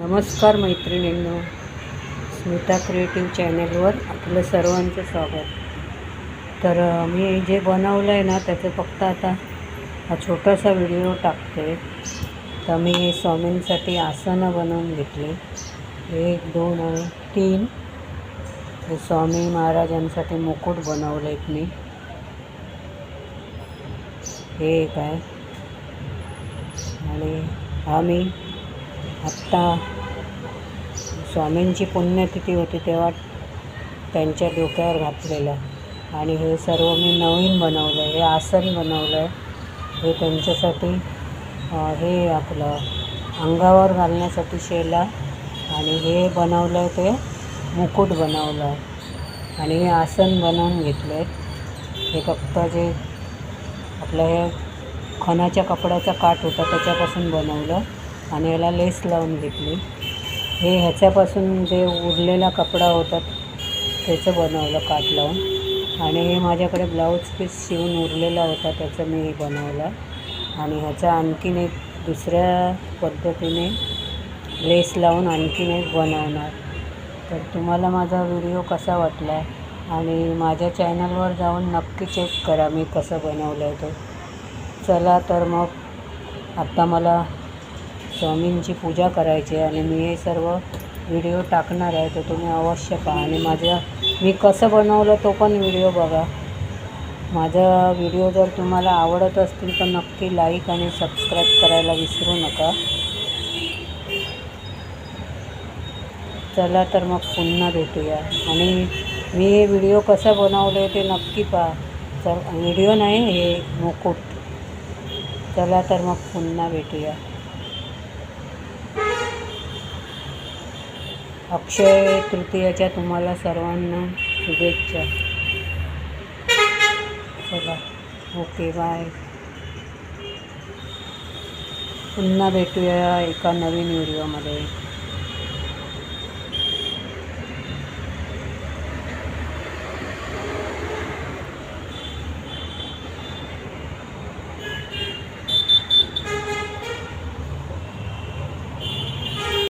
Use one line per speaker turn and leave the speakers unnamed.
नमस्कार मैत्रिणींनो, स्मिता क्रिएटिव्ह चॅनलवर आपलं सर्वांचं स्वागत. तर मी जे बनवलं आहे ना त्याचं फक्त आता हा छोटासा व्हिडिओ टाकते. तर मी स्वामींसाठी आसनं बनवून घेतली, 1 2 आणि 3. हे स्वामी महाराजांसाठी मुकुट बनवले मी. हे एक आहे आणि हा मी आत्ता स्वामींची पुण्यतिथी होती तेव्हा त्यांच्या डोक्यावर घातलेलं. आणि हे सर्व मी नवीन बनवलं आहे. हे आसन बनवलं आहे, हे त्यांच्यासाठी हे आपलं अंगावर घालण्यासाठी शेला. आणि हे बनवलं आहे ते मुकुट बनवलं आहे. आणि हे आसन बनवून घेतलं आहे. हे फक्त जे आपलं हे खणाच्या कपड्याचा काठ होता त्याच्यापासून बनवलं आणि याला लेस लावून घेतली. हे ह्याच्यापासून जे उरलेला कपडा होता त्याचं बनवलं काठ लावून. आणि हे माझ्याकडे ब्लाऊज पीस शिवून उरलेला होता त्याचं मी बनवलं. आणि ह्याचा आणखीन एक दुसऱ्या पद्धतीने लेस लावून आणखीन एक बनवणार. तर तुम्हाला माझा व्हिडिओ कसा वाटला आणि माझ्या चॅनलवर जाऊन नक्की चेक करा मी कसं बनवलं आहे तो. चला तर मग आता मला स्वामींची पूजा करायची आहे आणि मी हे सर्व व्हिडिओ टाकणार आहे, तर तुम्ही अवश्य पहा. आणि मी कसं बनवलं तो पण व्हिडिओ बघा. माझा व्हिडिओ जर तुम्हाला आवडत असतील तर नक्की लाईक आणि सबस्क्राईब करायला विसरू नका. चला तर मग पुन्हा भेटूया. आणि मी हे व्हिडिओ कसा बनवलं आहे ते नक्की पहा. व्हिडिओ नाही, हे मुकुट. चला तर मग पुन्हा भेटूया. अक्षय तृतीयाच्या तुम्हाला सर्वांना शुभेच्छा. चला, ओके, बाय. पुन्हा भेटूया एका नवीन व्हिडिओमध्ये.